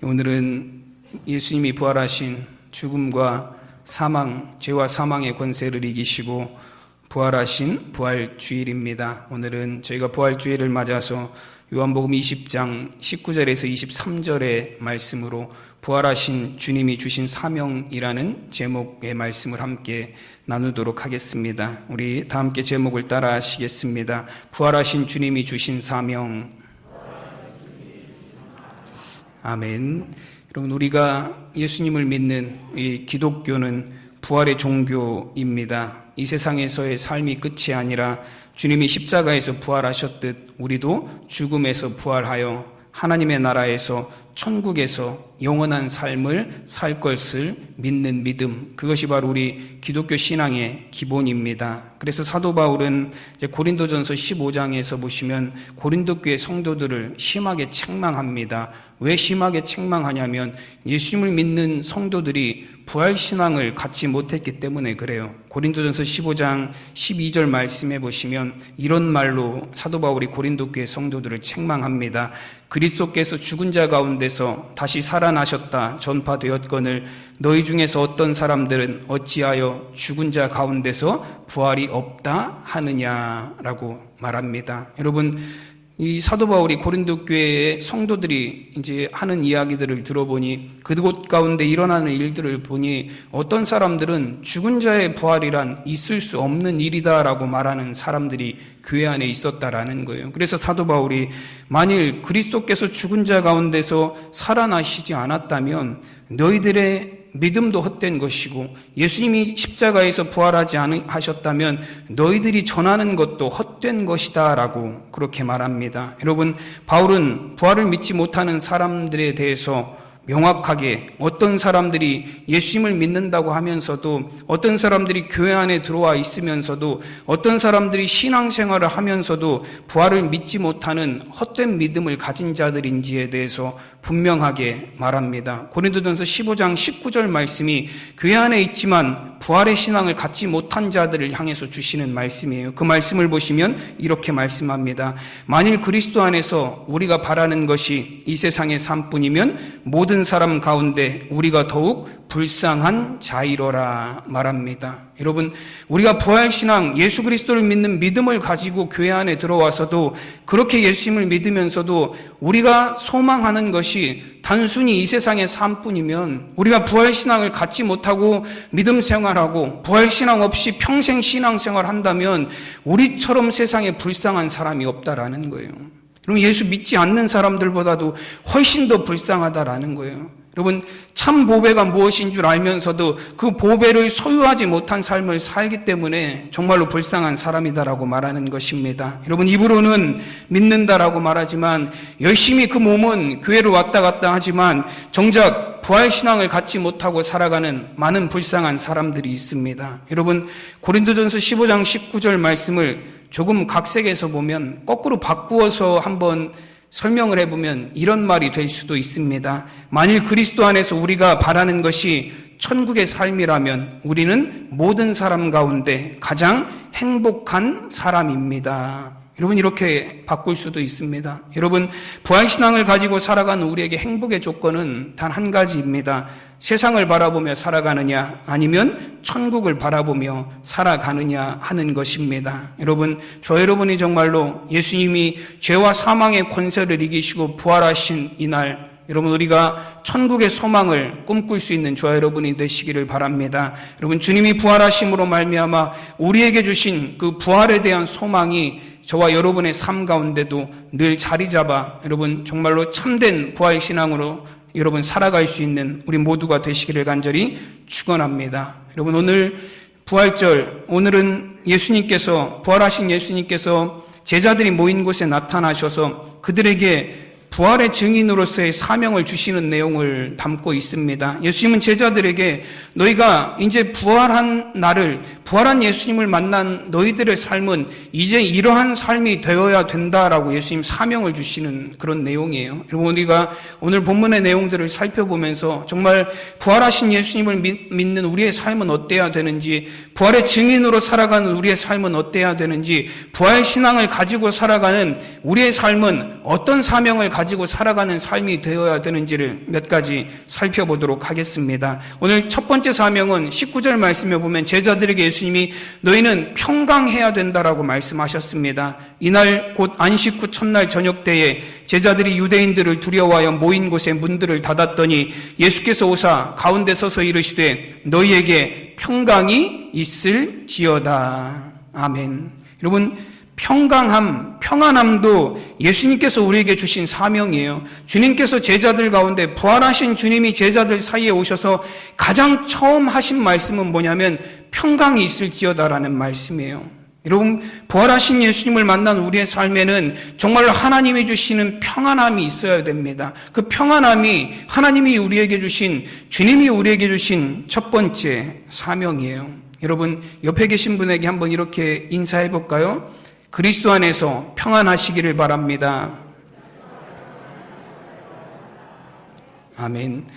오늘은 예수님이 부활하신 죽음과 사망, 죄와 사망의 권세를 이기시고 부활하신 부활주일입니다. 오늘은 저희가 부활주일을 맞아서 요한복음 20장 19절에서 23절의 말씀으로 부활하신 주님이 주신 사명이라는 제목의 말씀을 함께 나누도록 하겠습니다. 우리 다 함께 제목을 따라 하시겠습니다. 부활하신 주님이 주신 사명. 아멘. 여러분, 우리가 예수님을 믿는 이 기독교는 부활의 종교입니다. 이 세상에서의 삶이 끝이 아니라 주님이 십자가에서 부활하셨듯 우리도 죽음에서 부활하여 하나님의 나라에서 천국에서 영원한 삶을 살 것을 믿는 믿음, 그것이 바로 우리 기독교 신앙의 기본입니다. 그래서 사도 바울은 이제 고린도전서 15장에서 보시면 고린도 교회 성도들을 심하게 책망합니다. 왜 심하게 책망하냐면 예수님을 믿는 성도들이 부활신앙을 갖지 못했기 때문에 그래요. 고린도전서 15장 12절 말씀해 보시면 이런 말로 사도 바울이 고린도 교회 성도들을 책망합니다. 그리스도께서 죽은 자 가운데서 다시 살아나셨다 전파되었거늘 너희 중에서 어떤 사람들은 어찌하여 죽은 자 가운데서 부활이 없다 하느냐라고 말합니다. 여러분, 이 사도 바울이 고린도 교회의 성도들이 이제 하는 이야기들을 들어보니 그곳 가운데 일어나는 일들을 보니 어떤 사람들은 죽은 자의 부활이란 있을 수 없는 일이다라고 말하는 사람들이 교회 안에 있었다라는 거예요. 그래서 사도 바울이 만일 그리스도께서 죽은 자 가운데서 살아나시지 않았다면 너희들의 믿음도 헛된 것이고 예수님이 십자가에서 부활하지 않으셨다면 너희들이 전하는 것도 헛된 것이다 라고 그렇게 말합니다. 여러분, 바울은 부활을 믿지 못하는 사람들에 대해서 명확하게 어떤 사람들이 예수님을 믿는다고 하면서도 어떤 사람들이 교회 안에 들어와 있으면서도 어떤 사람들이 신앙생활을 하면서도 부활을 믿지 못하는 헛된 믿음을 가진 자들인지에 대해서 분명하게 말합니다. 고린도전서 15장 19절 말씀이 교회 안에 있지만 부활의 신앙을 갖지 못한 자들을 향해서 주시는 말씀이에요. 그 말씀을 보시면 이렇게 말씀합니다. 만일 그리스도 안에서 우리가 바라는 것이 이 세상의 삶뿐이면 모든 사람 가운데 우리가 더욱 불쌍한 자이로라 말합니다. 여러분, 우리가 부활신앙 예수 그리스도를 믿는 믿음을 가지고 교회 안에 들어와서도 그렇게 예수님을 믿으면서도 우리가 소망하는 것이 단순히 이 세상의 삶뿐이면 우리가 부활신앙을 갖지 못하고 믿음 생활하고 부활신앙 없이 평생 신앙생활 한다면 우리처럼 세상에 불쌍한 사람이 없다라는 거예요. 그럼 예수 믿지 않는 사람들보다도 훨씬 더 불쌍하다라는 거예요. 여러분, 참 보배가 무엇인 줄 알면서도 그 보배를 소유하지 못한 삶을 살기 때문에 정말로 불쌍한 사람이다라고 말하는 것입니다. 여러분, 입으로는 믿는다라고 말하지만 열심히 그 몸은 교회를 왔다 갔다 하지만 정작 부활신앙을 갖지 못하고 살아가는 많은 불쌍한 사람들이 있습니다. 여러분, 고린도전서 15장 19절 말씀을 조금 각색해서 보면 거꾸로 바꾸어서 한번 설명을 해보면 이런 말이 될 수도 있습니다. 만일 그리스도 안에서 우리가 바라는 것이 천국의 삶이라면 우리는 모든 사람 가운데 가장 행복한 사람입니다. 여러분, 이렇게 바꿀 수도 있습니다. 여러분, 부활신앙을 가지고 살아가는 우리에게 행복의 조건은 단 한 가지입니다. 세상을 바라보며 살아가느냐 아니면 천국을 바라보며 살아가느냐 하는 것입니다. 여러분, 저 여러분이 정말로 예수님이 죄와 사망의 권세를 이기시고 부활하신 이날, 여러분, 우리가 천국의 소망을 꿈꿀 수 있는 저와 여러분이 되시기를 바랍니다. 여러분, 주님이 부활하심으로 말미암아 우리에게 주신 그 부활에 대한 소망이 저와 여러분의 삶 가운데도 늘 자리 잡아 여러분 정말로 참된 부활신앙으로 여러분 살아갈 수 있는 우리 모두가 되시기를 간절히 축원합니다. 여러분, 오늘 부활절, 오늘은 예수님께서, 부활하신 예수님께서 제자들이 모인 곳에 나타나셔서 그들에게 부활의 증인으로서의 사명을 주시는 내용을 담고 있습니다. 예수님은 제자들에게 너희가 이제 부활한 나를, 부활한 예수님을 만난 너희들의 삶은 이제 이러한 삶이 되어야 된다라고 예수님 사명을 주시는 그런 내용이에요. 여러분, 우리가 오늘 본문의 내용들을 살펴보면서 정말 부활하신 예수님을 믿는 우리의 삶은 어때야 되는지, 부활의 증인으로 살아가는 우리의 삶은 어때야 되는지, 부활 신앙을 가지고 살아가는 우리의 삶은 어떤 사명을 가지고 살아가는 삶이 되어야 되는지를 몇 가지 살펴보도록 하겠습니다. 오늘 첫 번째 사명은 19절 말씀에 보면 제자들에게 예수님이 너희는 평강해야 된다라고 말씀하셨습니다. 이날 곧 안식 후 첫날 저녁 때에 제자들이 유대인들을 두려워하여 모인 곳에 문들을 닫았더니 예수께서 오사 가운데 서서 이르시되 너희에게 평강이 있을지어다. 아멘. 여러분, 평안함도 예수님께서 우리에게 주신 사명이에요. 주님께서 제자들 가운데 부활하신 주님이 제자들 사이에 오셔서 가장 처음 하신 말씀은 뭐냐면 평강이 있을지어다라는 말씀이에요. 여러분, 부활하신 예수님을 만난 우리의 삶에는 정말로 하나님이 주시는 평안함이 있어야 됩니다. 그 평안함이 하나님이 우리에게 주신, 주님이 우리에게 주신 첫 번째 사명이에요. 여러분, 옆에 계신 분에게 한번 이렇게 인사해 볼까요? 그리스도 안에서 평안하시기를 바랍니다. 아멘.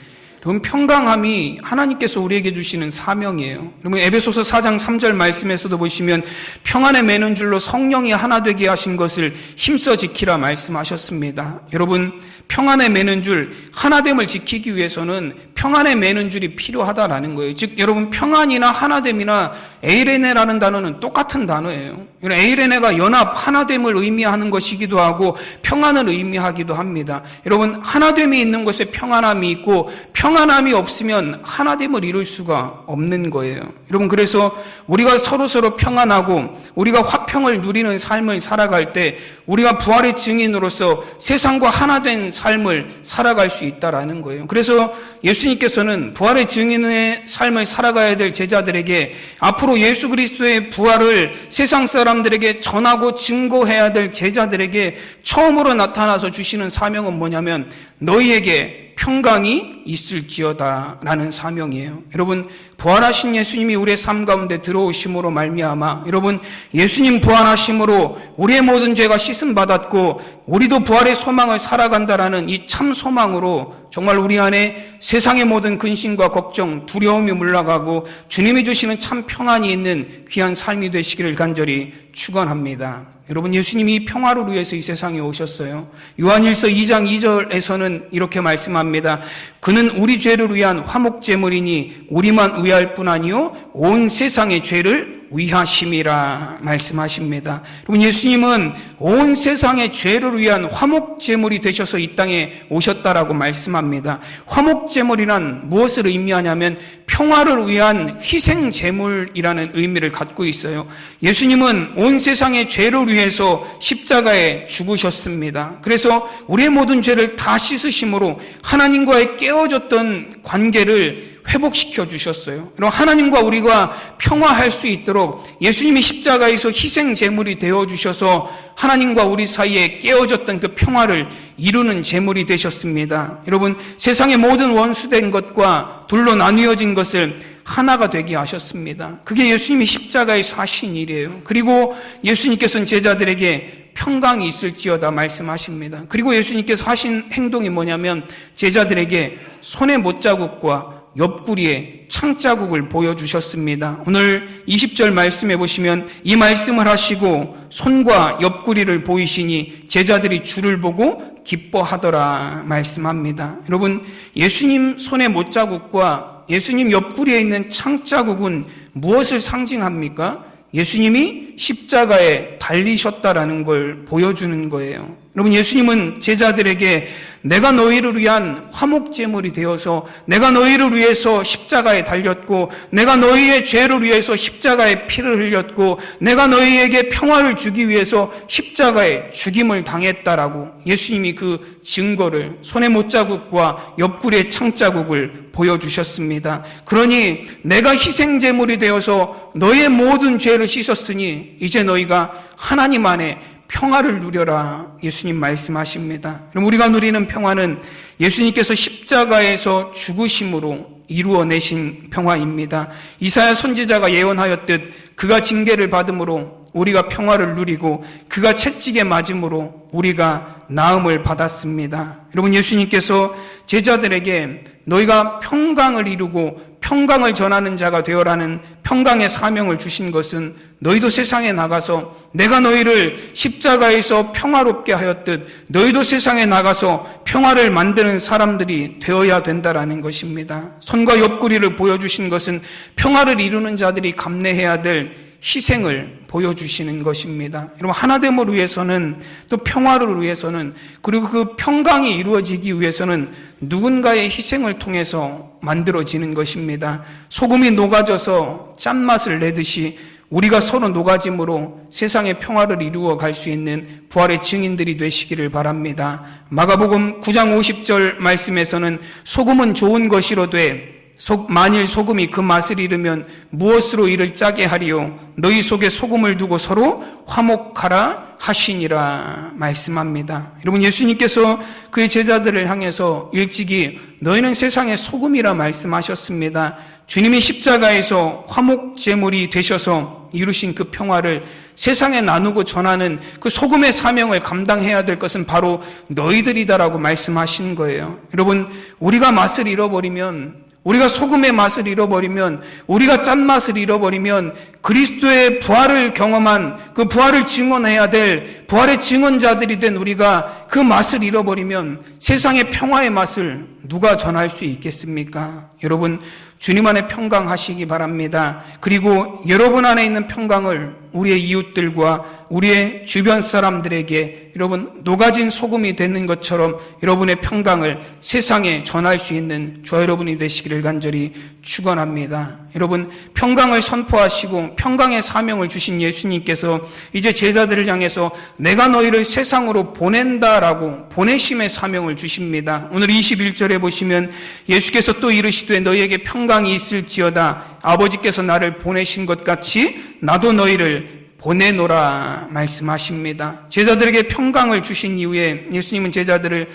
여러분, 평강함이 하나님께서 우리에게 주시는 사명이에요. 여러분, 에베소서 4장 3절 말씀에서도 보시면 평안에 매는 줄로 성령이 하나 되게 하신 것을 힘써 지키라 말씀하셨습니다. 여러분, 평안에 매는 줄, 하나됨을 지키기 위해서는 평안에 매는 줄이 필요하다라는 거예요. 즉, 여러분, 평안이나 하나됨이나 에이레네라는 단어는 똑같은 단어예요. 에이레네가 연합, 하나됨을 의미하는 것이기도 하고 평안을 의미하기도 합니다. 여러분, 하나됨이 있는 것에 평안함이 있고 평안함이 없으면 하나됨을 이룰 수가 없는 거예요. 여러분, 그래서 우리가 서로 평안하고 우리가 화평을 누리는 삶을 살아갈 때 우리가 부활의 증인으로서 세상과 하나된 삶을 살아갈 수 있다라는 거예요. 그래서 예수님께서는 부활의 증인의 삶을 살아가야 될 제자들에게 앞으로 예수 그리스도의 부활을 세상 사람들에게 전하고 증거해야 될 제자들에게 처음으로 나타나서 주시는 사명은 뭐냐면 너희에게 평강이 있을지어다 라는 사명이에요. 여러분, 부활하신 예수님이 우리의 삶 가운데 들어오심으로 말미암아 여러분, 예수님 부활하심으로 우리의 모든 죄가 씻음받았고 우리도 부활의 소망을 살아간다라는 이 참 소망으로 정말 우리 안에 세상의 모든 근심과 걱정, 두려움이 물러가고 주님이 주시는 참 평안이 있는 귀한 삶이 되시기를 간절히 축원합니다. 여러분, 예수님이 평화를 위해서 이 세상에 오셨어요. 요한일서 2장 2절에서는 이렇게 말씀합니다. 그는 우리 죄를 위한 화목제물이니 우리만 위할 뿐 아니요 온 세상의 죄를 위하심이라 말씀하십니다. 여러분, 예수님은 온 세상의 죄를 위한 화목제물이 되셔서 이 땅에 오셨다라고 말씀합니다. 화목제물이란 무엇을 의미하냐면 평화를 위한 희생제물이라는 의미를 갖고 있어요. 예수님은 온 세상의 죄를 위해서 십자가에 죽으셨습니다. 그래서 우리의 모든 죄를 다 씻으심으로 하나님과의 깨어졌던 관계를 회복시켜 주셨어요. 하나님과 우리가 평화할 수 있도록 예수님이 십자가에서 희생 제물이 되어 주셔서 하나님과 우리 사이에 깨어졌던 그 평화를 이루는 제물이 되셨습니다. 여러분, 세상의 모든 원수된 것과 둘로 나뉘어진 것을 하나가 되게 하셨습니다. 그게 예수님이 십자가에서 하신 일이에요. 그리고 예수님께서는 제자들에게 평강이 있을지어다 말씀하십니다. 그리고 예수님께서 하신 행동이 뭐냐면 제자들에게 손의 못자국과 옆구리에 창자국을 보여주셨습니다. 오늘 20절 말씀해 보시면 이 말씀을 하시고 손과 옆구리를 보이시니 제자들이 주를 보고 기뻐하더라 말씀합니다. 여러분, 예수님 손의 못자국과 예수님 옆구리에 있는 창자국은 무엇을 상징합니까? 예수님이 십자가에 달리셨다라는 걸 보여주는 거예요. 여러분, 예수님은 제자들에게 내가 너희를 위한 화목제물이 되어서 내가 너희를 위해서 십자가에 달렸고 내가 너희의 죄를 위해서 십자가에 피를 흘렸고 내가 너희에게 평화를 주기 위해서 십자가에 죽임을 당했다라고 예수님이 그 증거를 손의 못자국과 옆구리의 창자국을 보여주셨습니다. 그러니 내가 희생제물이 되어서 너희의 모든 죄를 씻었으니 이제 너희가 하나님 안에 평화를 누려라 예수님 말씀하십니다. 그럼 우리가 누리는 평화는 예수님께서 십자가에서 죽으심으로 이루어내신 평화입니다. 이사야 선지자가 예언하였듯 그가 징계를 받음으로 우리가 평화를 누리고 그가 채찍에 맞음으로 우리가 나음을 받았습니다. 여러분, 예수님께서 제자들에게 너희가 평강을 이루고 평강을 전하는 자가 되어라는 평강의 사명을 주신 것은 너희도 세상에 나가서 내가 너희를 십자가에서 평화롭게 하였듯 너희도 세상에 나가서 평화를 만드는 사람들이 되어야 된다라는 것입니다. 손과 옆구리를 보여주신 것은 평화를 이루는 자들이 감내해야 될 희생을 보여주시는 것입니다. 여러분, 하나됨을 위해서는, 또 평화를 위해서는, 그리고 그 평강이 이루어지기 위해서는 누군가의 희생을 통해서 만들어지는 것입니다. 소금이 녹아져서 짠맛을 내듯이 우리가 서로 녹아짐으로 세상의 평화를 이루어 갈 수 있는 부활의 증인들이 되시기를 바랍니다. 마가복음 9장 50절 말씀에서는 소금은 좋은 것이로되 만일 소금이 그 맛을 잃으면 무엇으로 이를 짜게 하리요? 너희 속에 소금을 두고 서로 화목하라 하시니라 말씀합니다. 여러분, 예수님께서 그의 제자들을 향해서 일찍이 너희는 세상의 소금이라 말씀하셨습니다. 주님이 십자가에서 화목제물이 되셔서 이루신 그 평화를 세상에 나누고 전하는 그 소금의 사명을 감당해야 될 것은 바로 너희들이다라고 말씀하신 거예요. 여러분, 우리가 맛을 잃어버리면, 우리가 소금의 맛을 잃어버리면, 우리가 짠맛을 잃어버리면 그리스도의 부활을 경험한, 그 부활을 증언해야 될 부활의 증언자들이 된 우리가 그 맛을 잃어버리면 세상의 평화의 맛을 누가 전할 수 있겠습니까? 여러분, 주님 안에 평강하시기 바랍니다. 그리고 여러분 안에 있는 평강을 우리의 이웃들과 우리의 주변 사람들에게 여러분 녹아진 소금이 되는 것처럼 여러분의 평강을 세상에 전할 수 있는 저와 여러분이 되시기를 간절히 축원합니다. 여러분, 평강을 선포하시고 평강의 사명을 주신 예수님께서 이제 제자들을 향해서 내가 너희를 세상으로 보낸다라고 보내심의 사명을 주십니다. 오늘 21절에 보시면 예수께서 또 이르시되 너희에게 평강이 있을지어다. 아버지께서 나를 보내신 것 같이 나도 너희를 보내노라 말씀하십니다. 제자들에게 평강을 주신 이후에 예수님은 제자들을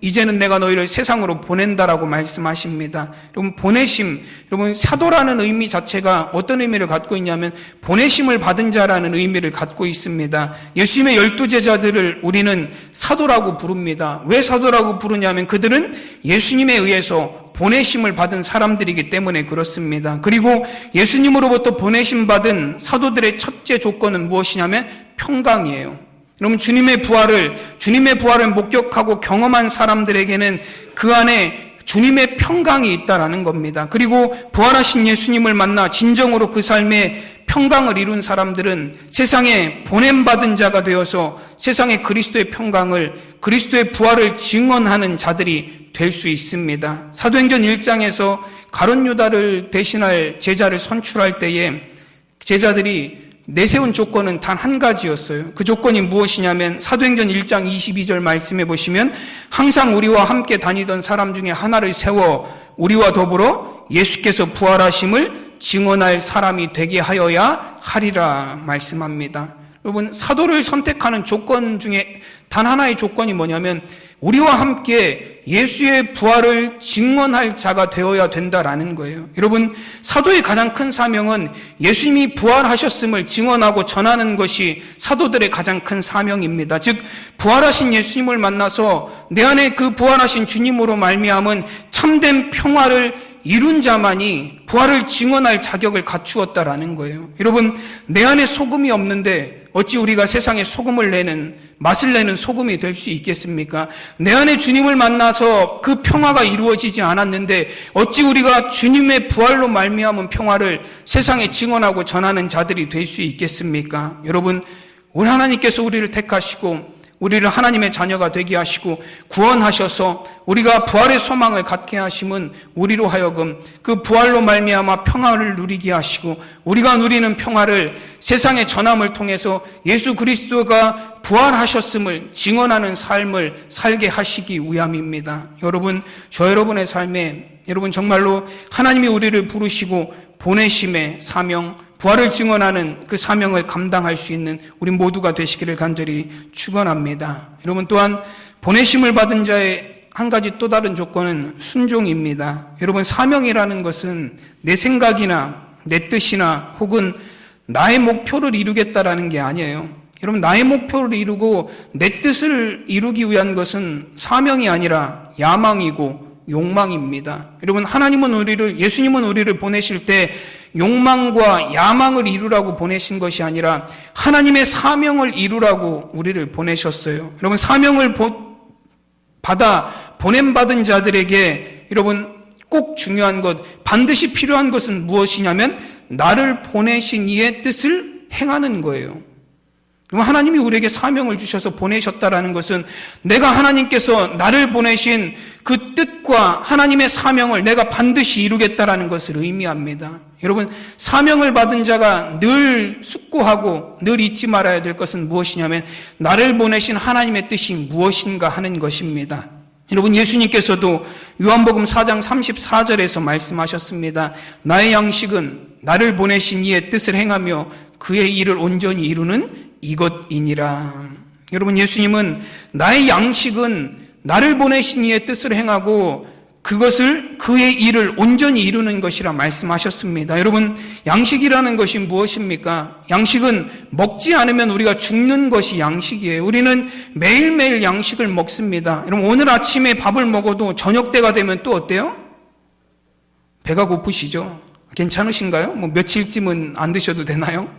이제는 내가 너희를 세상으로 보낸다라고 말씀하십니다. 여러분, 보내심, 여러분 사도라는 의미 자체가 어떤 의미를 갖고 있냐면 보내심을 받은 자라는 의미를 갖고 있습니다. 예수님의 12제자들을 우리는 사도라고 부릅니다. 왜 사도라고 부르냐면 그들은 예수님에 의해서 보내심을 받은 사람들이기 때문에 그렇습니다. 그리고 예수님으로부터 보내심 받은 사도들의 첫째 조건은 무엇이냐면 평강이에요. 여러분, 주님의 부활을 목격하고 경험한 사람들에게는 그 안에 주님의 평강이 있다라는 겁니다. 그리고 부활하신 예수님을 만나 진정으로 그 삶에 평강을 이룬 사람들은 세상에 보냄받은 자가 되어서 세상에 그리스도의 평강을, 그리스도의 부활을 증언하는 자들이 될 수 있습니다. 사도행전 1장에서 가룟 유다를 대신할 제자를 선출할 때에 제자들이 내세운 조건은 단 한 가지였어요. 그 조건이 무엇이냐면 사도행전 1장 22절 말씀해 보시면 항상 우리와 함께 다니던 사람 중에 하나를 세워 우리와 더불어 예수께서 부활하심을 증언할 사람이 되게 하여야 하리라 말씀합니다. 여러분, 사도를 선택하는 조건 중에 단 하나의 조건이 뭐냐면 우리와 함께 예수의 부활을 증언할 자가 되어야 된다라는 거예요. 여러분, 사도의 가장 큰 사명은 예수님이 부활하셨음을 증언하고 전하는 것이 사도들의 가장 큰 사명입니다. 즉, 부활하신 예수님을 만나서 내 안에 그 부활하신 주님으로 말미암은 참된 평화를 이룬 자만이 부활을 증언할 자격을 갖추었다라는 거예요. 여러분, 내 안에 소금이 없는데 어찌 우리가 세상에 소금을 내는, 맛을 내는 소금이 될 수 있겠습니까? 내 안에 주님을 만나서 그 평화가 이루어지지 않았는데 어찌 우리가 주님의 부활로 말미암은 평화를 세상에 증언하고 전하는 자들이 될 수 있겠습니까? 여러분, 우리 하나님께서 우리를 택하시고 우리를 하나님의 자녀가 되게 하시고 구원하셔서 우리가 부활의 소망을 갖게 하심은 우리로 하여금 그 부활로 말미암아 평화를 누리게 하시고 우리가 누리는 평화를 세상의 전함을 통해서 예수 그리스도가 부활하셨음을 증언하는 삶을 살게 하시기 위함입니다. 여러분, 저 여러분의 삶에 여러분 정말로 하나님이 우리를 부르시고 보내심의 사명, 부활을 증언하는 그 사명을 감당할 수 있는 우리 모두가 되시기를 간절히 축원합니다. 여러분, 또한 보내심을 받은 자의 한 가지 또 다른 조건은 순종입니다. 여러분, 사명이라는 것은 내 생각이나 내 뜻이나 혹은 나의 목표를 이루겠다라는 게 아니에요. 여러분, 나의 목표를 이루고 내 뜻을 이루기 위한 것은 사명이 아니라 야망이고 욕망입니다. 여러분, 예수님은 우리를 보내실 때 욕망과 야망을 이루라고 보내신 것이 아니라 하나님의 사명을 이루라고 우리를 보내셨어요. 여러분, 사명을 보냄받은 자들에게 여러분 꼭 중요한 것, 반드시 필요한 것은 무엇이냐면 나를 보내신 이의 뜻을 행하는 거예요. 하나님이 우리에게 사명을 주셔서 보내셨다라는 것은 내가 하나님께서 나를 보내신 그 뜻과 하나님의 사명을 내가 반드시 이루겠다라는 것을 의미합니다. 여러분, 사명을 받은 자가 늘 숙고하고 늘 잊지 말아야 될 것은 무엇이냐면 나를 보내신 하나님의 뜻이 무엇인가 하는 것입니다. 여러분, 예수님께서도 요한복음 4장 34절에서 말씀하셨습니다. 나의 양식은 나를 보내신 이의 뜻을 행하며 그의 일을 온전히 이루는 이것이니라. 여러분, 예수님은 나의 양식은 나를 보내신 이의 뜻을 행하고 그것을 그의 일을 온전히 이루는 것이라 말씀하셨습니다. 여러분, 양식이라는 것이 무엇입니까? 양식은 먹지 않으면 우리가 죽는 것이 양식이에요. 우리는 매일매일 양식을 먹습니다. 여러분, 오늘 아침에 밥을 먹어도 저녁 때가 되면 또 어때요? 배가 고프시죠? 괜찮으신가요? 며칠쯤은 안 드셔도 되나요?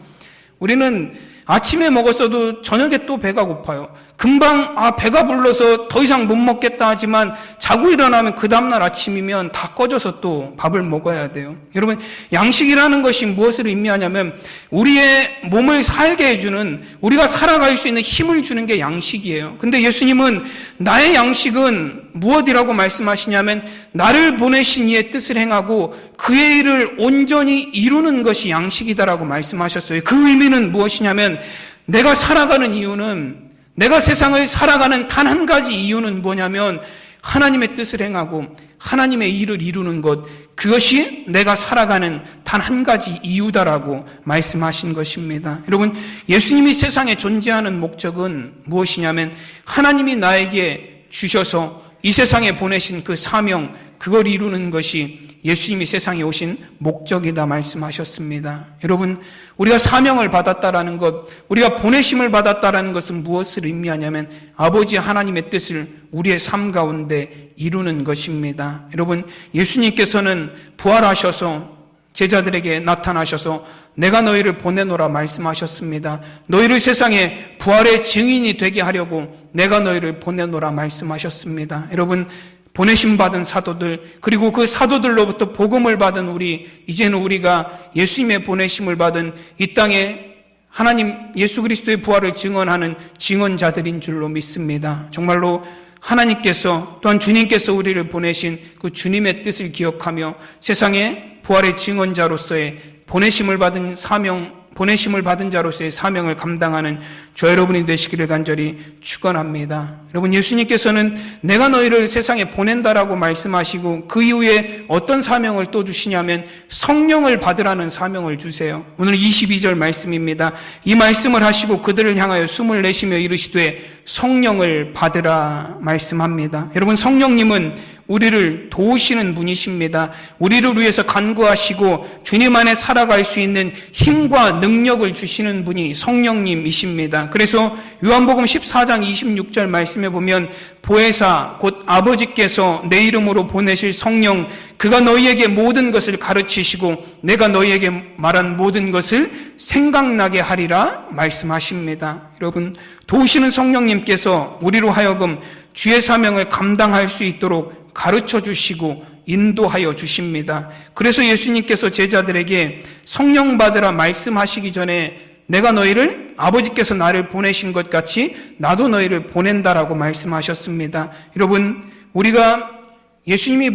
우리는 아침에 먹었어도 저녁에 또 배가 고파요. 금방 배가 불러서 더 이상 못 먹겠다 하지만 자고 일어나면 그 다음날 아침이면 다 꺼져서 또 밥을 먹어야 돼요. 여러분, 양식이라는 것이 무엇을 의미하냐면 우리의 몸을 살게 해주는, 우리가 살아갈 수 있는 힘을 주는 게 양식이에요. 근데 예수님은 나의 양식은 무엇이라고 말씀하시냐면 나를 보내신 이의 뜻을 행하고 그의 일을 온전히 이루는 것이 양식이다라고 말씀하셨어요. 그 의미는 무엇이냐면 내가 살아가는 이유는, 내가 세상을 살아가는 단 한 가지 이유는 뭐냐면 하나님의 뜻을 행하고 하나님의 일을 이루는 것, 그것이 내가 살아가는 단 한 가지 이유다라고 말씀하신 것입니다. 여러분, 예수님이 세상에 존재하는 목적은 무엇이냐면 하나님이 나에게 주셔서 이 세상에 보내신 그 사명, 그걸 이루는 것이 예수님이 세상에 오신 목적이다 말씀하셨습니다. 여러분, 우리가 사명을 받았다라는 것, 우리가 보내심을 받았다라는 것은 무엇을 의미하냐면 아버지 하나님의 뜻을 우리의 삶 가운데 이루는 것입니다. 여러분, 예수님께서는 부활하셔서 제자들에게 나타나셔서 내가 너희를 보내노라 말씀하셨습니다. 너희를 세상에 부활의 증인이 되게 하려고 내가 너희를 보내노라 말씀하셨습니다. 여러분, 보내심 받은 사도들, 그리고 그 사도들로부터 복음을 받은 우리, 이제는 우리가 예수님의 보내심을 받은 이 땅에 하나님 예수 그리스도의 부활을 증언하는 증언자들인 줄로 믿습니다. 정말로 하나님께서 또한 주님께서 우리를 보내신 그 주님의 뜻을 기억하며 세상에 부활의 증언자로서의 보내심을 받은 자로서의 사명을 감당하는 저 여러분이 되시기를 간절히 축원합니다. 여러분, 예수님께서는 내가 너희를 세상에 보낸다라고 말씀하시고 그 이후에 어떤 사명을 또 주시냐면 성령을 받으라는 사명을 주세요. 오늘 22절 말씀입니다. 이 말씀을 하시고 그들을 향하여 숨을 내쉬며 이르시되 성령을 받으라 말씀합니다. 여러분, 성령님은 우리를 도우시는 분이십니다. 우리를 위해서 간구하시고 주님 안에 살아갈 수 있는 힘과 능력을 주시는 분이 성령님이십니다. 그래서 요한복음 14장 26절 말씀에 보면 보혜사 곧 아버지께서 내 이름으로 보내실 성령, 그가 너희에게 모든 것을 가르치시고 내가 너희에게 말한 모든 것을 생각나게 하리라 말씀하십니다. 여러분, 도우시는 성령님께서 우리로 하여금 주의 사명을 감당할 수 있도록 가르쳐 주시고 인도하여 주십니다. 그래서 예수님께서 제자들에게 성령 받으라 말씀하시기 전에 내가 너희를 아버지께서 나를 보내신 것 같이 나도 너희를 보낸다라고 말씀하셨습니다. 여러분, 우리가 예수님이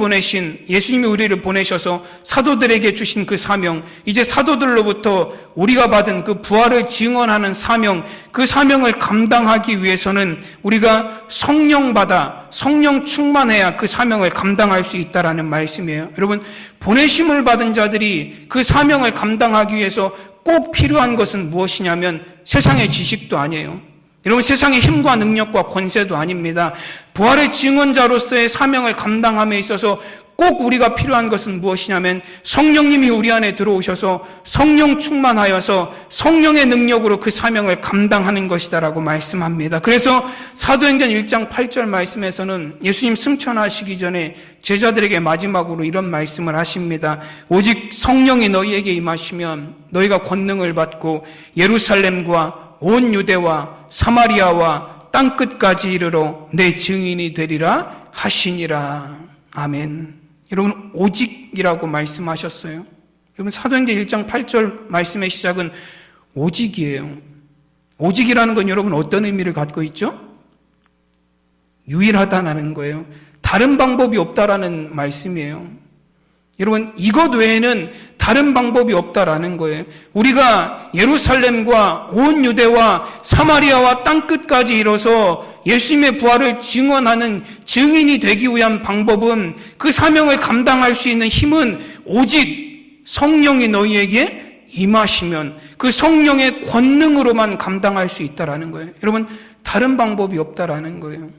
우리를 보내셔서 사도들에게 주신 그 사명, 이제 사도들로부터 우리가 받은 그 부활을 증언하는 사명, 그 사명을 감당하기 위해서는 우리가 성령 충만해야 그 사명을 감당할 수 있다라는 말씀이에요. 여러분, 보내심을 받은 자들이 그 사명을 감당하기 위해서 꼭 필요한 것은 무엇이냐면 세상의 지식도 아니에요. 여러분, 세상의 힘과 능력과 권세도 아닙니다. 부활의 증언자로서의 사명을 감당함에 있어서 꼭 우리가 필요한 것은 무엇이냐면 성령님이 우리 안에 들어오셔서 성령 충만하여서 성령의 능력으로 그 사명을 감당하는 것이다라고 말씀합니다. 그래서 사도행전 1장 8절 말씀에서는 예수님 승천하시기 전에 제자들에게 마지막으로 이런 말씀을 하십니다. 오직 성령이 너희에게 임하시면 너희가 권능을 받고 예루살렘과 온 유대와 사마리아와 땅끝까지 이르러 내 증인이 되리라 하시니라. 아멘. 여러분, 오직이라고 말씀하셨어요. 여러분, 사도행전 1장 8절 말씀의 시작은 오직이에요. 오직이라는 건 여러분 어떤 의미를 갖고 있죠? 유일하다는 거예요. 다른 방법이 없다라는 말씀이에요. 여러분, 이것 외에는 다른 방법이 없다라는 거예요. 우리가 예루살렘과 온 유대와 사마리아와 땅끝까지 이뤄서 예수님의 부활을 증언하는 증인이 되기 위한 방법은, 그 사명을 감당할 수 있는 힘은 오직 성령이 너희에게 임하시면 그 성령의 권능으로만 감당할 수 있다라는 거예요. 여러분, 다른 방법이 없다라는 거예요.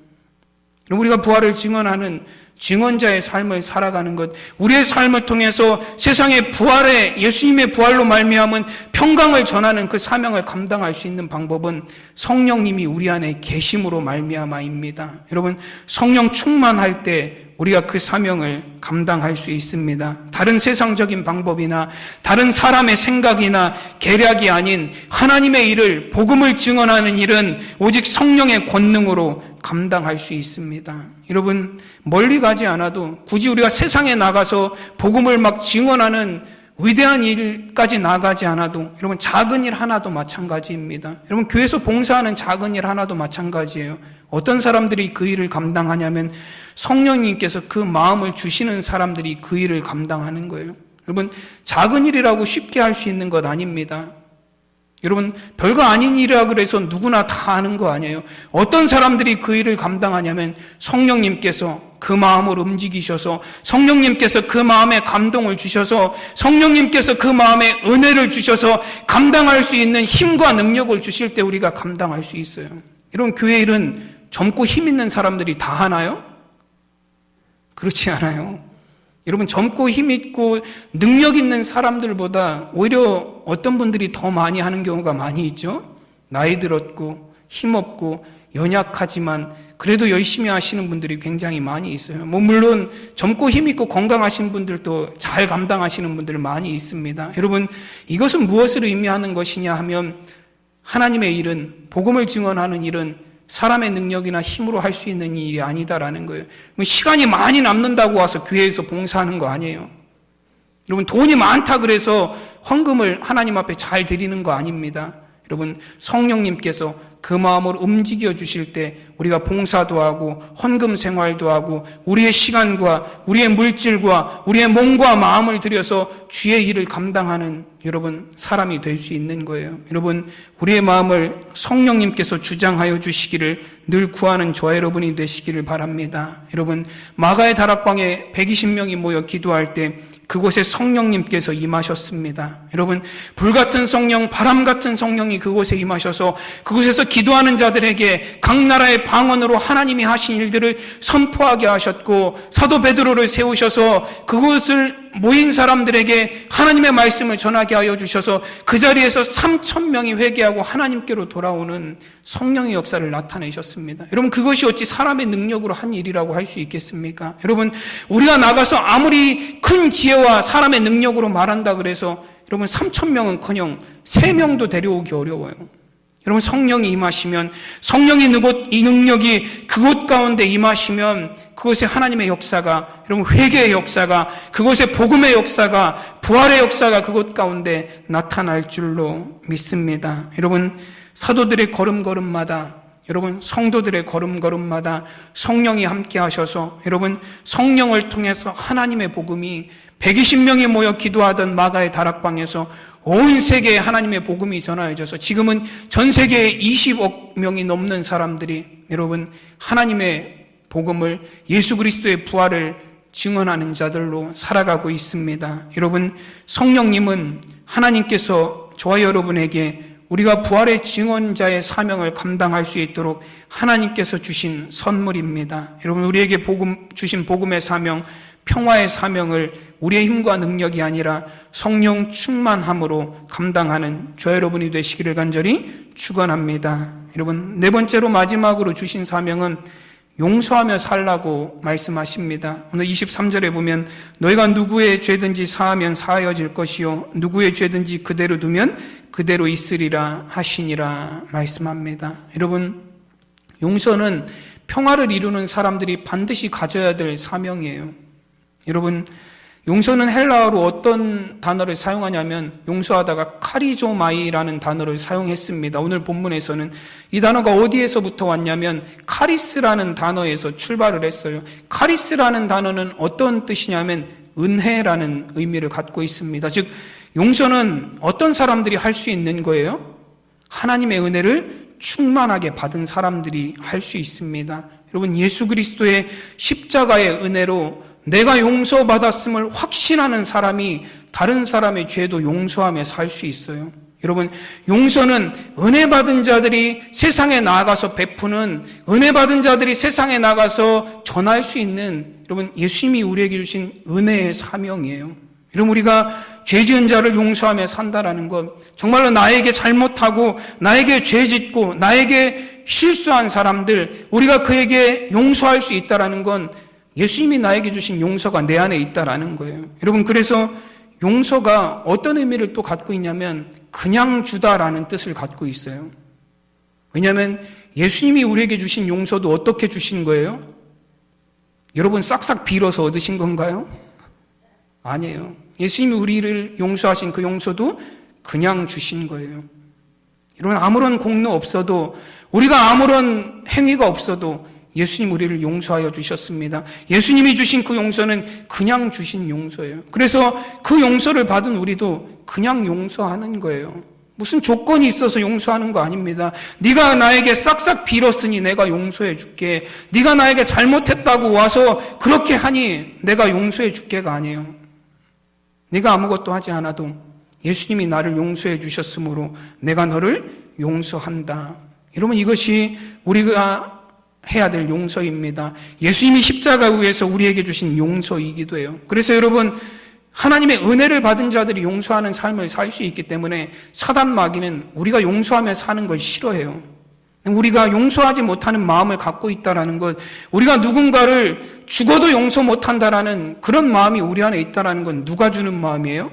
우리가 부활을 증언하는 증언자의 삶을 살아가는 것, 우리의 삶을 통해서 세상의 부활에, 예수님의 부활로 말미암은 평강을 전하는 그 사명을 감당할 수 있는 방법은 성령님이 우리 안에 계심으로 말미암아입니다. 여러분, 성령 충만할 때 우리가 그 사명을 감당할 수 있습니다. 다른 세상적인 방법이나 다른 사람의 생각이나 계략이 아닌 하나님의 일을, 복음을 증언하는 일은 오직 성령의 권능으로 감당할 수 있습니다. 여러분, 멀리 가지 않아도, 굳이 우리가 세상에 나가서 복음을 막 증언하는 위대한 일까지 나가지 않아도, 여러분, 작은 일 하나도 마찬가지입니다. 여러분, 교회에서 봉사하는 작은 일 하나도 마찬가지예요. 어떤 사람들이 그 일을 감당하냐면 성령님께서 그 마음을 주시는 사람들이 그 일을 감당하는 거예요. 여러분, 작은 일이라고 쉽게 할 수 있는 것 아닙니다. 여러분, 별거 아닌 일이라 그래서 누구나 다 하는 거 아니에요. 어떤 사람들이 그 일을 감당하냐면 성령님께서 그 마음을 움직이셔서, 성령님께서 그 마음에 감동을 주셔서, 성령님께서 그 마음에 은혜를 주셔서 감당할 수 있는 힘과 능력을 주실 때 우리가 감당할 수 있어요. 여러분, 교회 일은 젊고 힘 있는 사람들이 다 하나요? 그렇지 않아요. 여러분, 젊고 힘 있고 능력 있는 사람들보다 오히려 어떤 분들이 더 많이 하는 경우가 많이 있죠. 나이 들었고 힘없고 연약하지만 그래도 열심히 하시는 분들이 굉장히 많이 있어요. 물론 젊고 힘 있고 건강하신 분들도 잘 감당하시는 분들 많이 있습니다. 여러분, 이것은 무엇을 의미하는 것이냐 하면, 하나님의 일은, 복음을 증언하는 일은 사람의 능력이나 힘으로 할 수 있는 일이 아니다라는 거예요. 시간이 많이 남는다고 와서 교회에서 봉사하는 거 아니에요. 여러분, 돈이 많다 그래서 헌금을 하나님 앞에 잘 드리는 거 아닙니다. 여러분, 성령님께서 그 마음을 움직여 주실 때 우리가 봉사도 하고 헌금 생활도 하고 우리의 시간과 우리의 물질과 우리의 몸과 마음을 들여서 주의 일을 감당하는, 여러분, 사람이 될 수 있는 거예요. 여러분, 우리의 마음을 성령님께서 주장하여 주시기를 늘 구하는 저와 여러분이 되시기를 바랍니다. 여러분, 마가의 다락방에 120명이 모여 기도할 때 그곳에 성령님께서 임하셨습니다. 여러분, 불같은 성령, 바람같은 성령이 그곳에 임하셔서 그곳에서 기도하는 자들에게 각 나라의 방언으로 하나님이 하신 일들을 선포하게 하셨고, 사도 베드로를 세우셔서 그곳을 모인 사람들에게 하나님의 말씀을 전하게 하여 주셔서 그 자리에서 3,000명이 회개하고 하나님께로 돌아오는 성령의 역사를 나타내셨습니다. 여러분, 그것이 어찌 사람의 능력으로 한 일이라고 할 수 있겠습니까? 여러분, 우리가 나가서 아무리 큰 지혜와 사람의 능력으로 말한다 그래서 여러분 3,000명은커녕 3명도 데려오기 어려워요. 여러분, 성령이 임하시면, 성령의 이 능력이 그곳 가운데 임하시면 그곳에 하나님의 역사가, 여러분, 회개의 역사가, 그곳에 복음의 역사가, 부활의 역사가 그곳 가운데 나타날 줄로 믿습니다. 여러분, 사도들의 걸음걸음마다, 여러분, 성도들의 걸음걸음마다 성령이 함께 하셔서, 여러분, 성령을 통해서 하나님의 복음이 120명이 모여 기도하던 마가의 다락방에서 온 세계에 하나님의 복음이 전하여져서 지금은 전 세계에 20억 명이 넘는 사람들이, 여러분, 하나님의 복음을, 예수 그리스도의 부활을 증언하는 자들로 살아가고 있습니다. 여러분, 성령님은 하나님께서 저와 여러분에게 우리가 부활의 증언자의 사명을 감당할 수 있도록 하나님께서 주신 선물입니다. 여러분, 우리에게 주신 복음의 사명, 평화의 사명을 우리의 힘과 능력이 아니라 성령 충만함으로 감당하는 저 여러분이 되시기를 간절히 축원합니다. 여러분, 네 번째로 마지막으로 주신 사명은 용서하며 살라고 말씀하십니다. 오늘 23절에 보면 너희가 누구의 죄든지 사하면 사하여질 것이요 누구의 죄든지 그대로 두면 그대로 있으리라 하시니라 말씀합니다. 여러분, 용서는 평화를 이루는 사람들이 반드시 가져야 될 사명이에요. 여러분, 용서는 헬라어로 어떤 단어를 사용하냐면 용서하다가 카리조마이라는 단어를 사용했습니다. 오늘 본문에서는 이 단어가 어디에서부터 왔냐면 카리스라는 단어에서 출발을 했어요. 카리스라는 단어는 어떤 뜻이냐면 은혜라는 의미를 갖고 있습니다. 즉 용서는 어떤 사람들이 할 수 있는 거예요? 하나님의 은혜를 충만하게 받은 사람들이 할 수 있습니다. 여러분, 예수 그리스도의 십자가의 은혜로 내가 용서받았음을 확신하는 사람이 다른 사람의 죄도 용서하며 살 수 있어요. 여러분, 용서는 은혜 받은 자들이 세상에 나아가서 베푸는, 은혜 받은 자들이 세상에 나가서 전할 수 있는, 여러분, 예수님이 우리에게 주신 은혜의 사명이에요. 여러분, 우리가 죄 지은 자를 용서하며 산다라는 것, 정말로 나에게 잘못하고 나에게 죄 짓고 나에게 실수한 사람들, 우리가 그에게 용서할 수 있다라는 건 예수님이 나에게 주신 용서가 내 안에 있다라는 거예요. 여러분, 그래서 용서가 어떤 의미를 또 갖고 있냐면 그냥 주다라는 뜻을 갖고 있어요. 왜냐하면 예수님이 우리에게 주신 용서도 어떻게 주신 거예요? 여러분, 싹싹 빌어서 얻으신 건가요? 아니에요. 예수님이 우리를 용서하신 그 용서도 그냥 주신 거예요. 여러분, 아무런 공로 없어도, 우리가 아무런 행위가 없어도 예수님 우리를 용서하여 주셨습니다. 예수님이 주신 그 용서는 그냥 주신 용서예요. 그래서 그 용서를 받은 우리도 그냥 용서하는 거예요. 무슨 조건이 있어서 용서하는 거 아닙니다. 네가 나에게 싹싹 빌었으니 내가 용서해 줄게. 네가 나에게 잘못했다고 와서 그렇게 하니 내가 용서해 줄게가 아니에요. 네가 아무것도 하지 않아도 예수님이 나를 용서해 주셨으므로 내가 너를 용서한다. 여러분, 이것이 우리가 해야 될 용서입니다. 예수님이 십자가 위에서 우리에게 주신 용서이기도 해요. 그래서 여러분, 하나님의 은혜를 받은 자들이 용서하는 삶을 살 수 있기 때문에 사단 마귀는 우리가 용서하며 사는 걸 싫어해요. 우리가 용서하지 못하는 마음을 갖고 있다는 것, 우리가 누군가를 죽어도 용서 못한다라는 그런 마음이 우리 안에 있다는 건 누가 주는 마음이에요?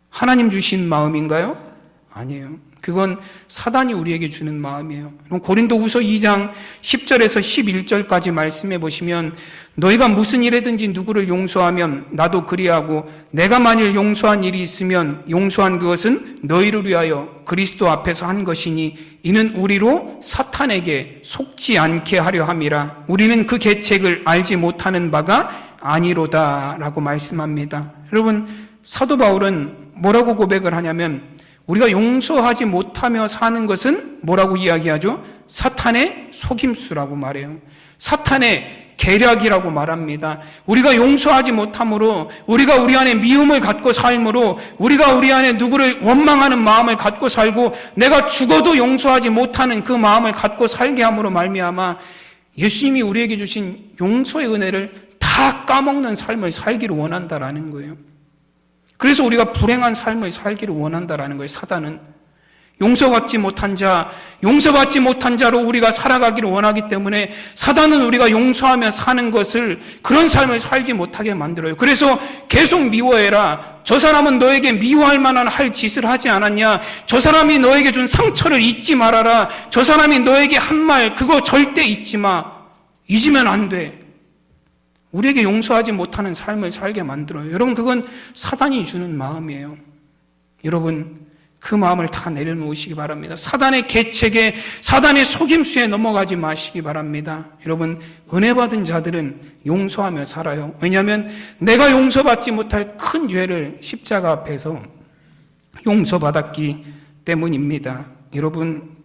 하나님 주신 마음인가요? 아니에요. 그건 사단이 우리에게 주는 마음이에요. 고린도후서 2장 10절에서 11절까지 말씀해 보시면 너희가 무슨 일에든지 누구를 용서하면 나도 그리하고 내가 만일 용서한 일이 있으면 용서한 그것은 너희를 위하여 그리스도 앞에서 한 것이니 이는 우리로 사탄에게 속지 않게 하려 함이라. 우리는 그 계책을 알지 못하는 바가 아니로다 라고 말씀합니다. 여러분, 사도 바울은 뭐라고 고백을 하냐면 우리가 용서하지 못하며 사는 것은 뭐라고 이야기하죠? 사탄의 속임수라고 말해요. 사탄의 계략이라고 말합니다. 우리가 용서하지 못함으로, 우리가 우리 안에 미움을 갖고 살므로, 우리가 우리 안에 누구를 원망하는 마음을 갖고 살고 내가 죽어도 용서하지 못하는 그 마음을 갖고 살게 함으로 말미암아 예수님이 우리에게 주신 용서의 은혜를 다 까먹는 삶을 살기를 원한다라는 거예요. 그래서 우리가 불행한 삶을 살기를 원한다라는 거예요. 사단은 용서받지 못한 자로 우리가 살아가기를 원하기 때문에 사단은 우리가 용서하며 사는 것을, 그런 삶을 살지 못하게 만들어요. 그래서 계속 미워해라. 저 사람은 너에게 미워할 만한 할 짓을 하지 않았냐. 저 사람이 너에게 준 상처를 잊지 말아라. 저 사람이 너에게 한 말, 그거 절대 잊지 마. 잊으면 안 돼. 우리에게 용서하지 못하는 삶을 살게 만들어요. 여러분, 그건 사단이 주는 마음이에요. 여러분, 그 마음을 다 내려놓으시기 바랍니다. 사단의 계책에, 사단의 속임수에 넘어가지 마시기 바랍니다. 여러분, 은혜 받은 자들은 용서하며 살아요. 왜냐하면 내가 용서받지 못할 큰 죄를 십자가 앞에서 용서받았기 때문입니다. 여러분,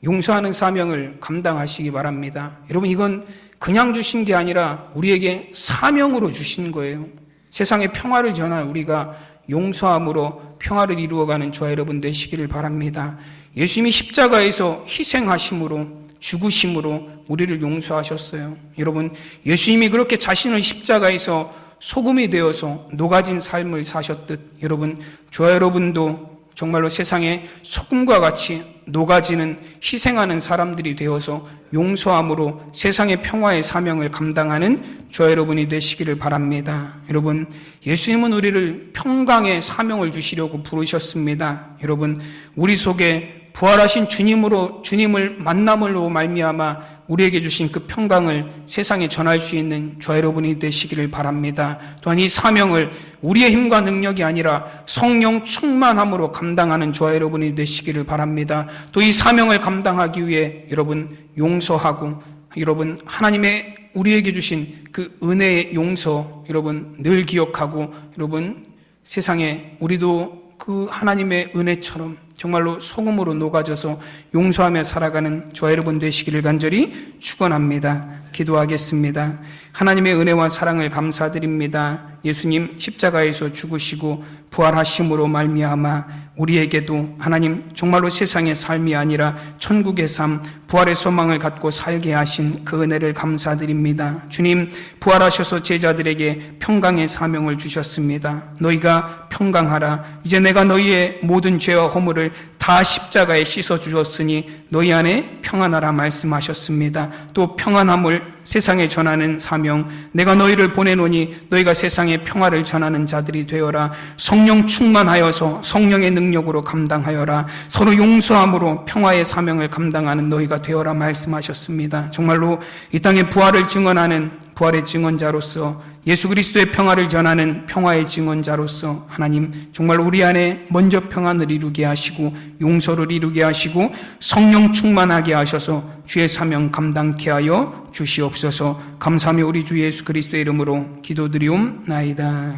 용서하는 사명을 감당하시기 바랍니다. 여러분, 이건 그냥 주신 게 아니라 우리에게 사명으로 주신 거예요. 세상에 평화를 전할 우리가 용서함으로 평화를 이루어가는 저와 여러분 되시기를 바랍니다. 예수님이 십자가에서 희생하심으로 죽으심으로 우리를 용서하셨어요. 여러분, 예수님이 그렇게 자신을 십자가에서 소금이 되어서 녹아진 삶을 사셨듯 여러분, 저와 여러분도 정말로 세상에 소금과 같이 녹아지는 희생하는 사람들이 되어서 용서함으로 세상의 평화의 사명을 감당하는 저와 여러분이 되시기를 바랍니다. 여러분, 예수님은 우리를 평강의 사명을 주시려고 부르셨습니다. 여러분, 우리 속에 부활하신 주님을 만남으로 말미암아 우리에게 주신 그 평강을 세상에 전할 수 있는 저와 여러분이 되시기를 바랍니다. 또한 이 사명을 우리의 힘과 능력이 아니라 성령 충만함으로 감당하는 저와 여러분이 되시기를 바랍니다. 또 이 사명을 감당하기 위해 여러분 용서하고 여러분 하나님의 우리에게 주신 그 은혜의 용서 여러분 늘 기억하고 여러분 세상에 우리도 그 하나님의 은혜처럼 정말로 소금으로 녹아져서 용서하며 살아가는 저와 여러분 되시기를 간절히 축원합니다. 기도하겠습니다. 하나님의 은혜와 사랑을 감사드립니다. 예수님 십자가에서 죽으시고 부활하심으로 말미암아 우리에게도 하나님 정말로 세상의 삶이 아니라 천국의 삶, 부활의 소망을 갖고 살게 하신 그 은혜를 감사드립니다. 주님, 부활하셔서 제자들에게 평강의 사명을 주셨습니다. 너희가 평강하라. 이제 내가 너희의 모든 죄와 허물을 다 십자가에 씻어 주었으니 너희 안에 평안하라 말씀하셨습니다. 또 평안함을 세상에 전하는 사명, 내가 너희를 보내노니 너희가 세상에 평화를 전하는 자들이 되어라. 성령 충만하여서 성령의 능력으로 감당하여라. 서로 용서함으로 평화의 사명을 감당하는 너희가 되어라 말씀하셨습니다. 정말로 이 땅에 부활을 증언하는 부활의 증언자로서 예수 그리스도의 평화를 전하는 평화의 증언자로서 하나님 정말 우리 안에 먼저 평안을 이루게 하시고 용서를 이루게 하시고 성령 충만하게 하셔서 주의 사명 감당케 하여 주시옵소서. 감사하며 우리 주 예수 그리스도의 이름으로 기도드리옵나이다.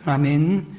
아멘.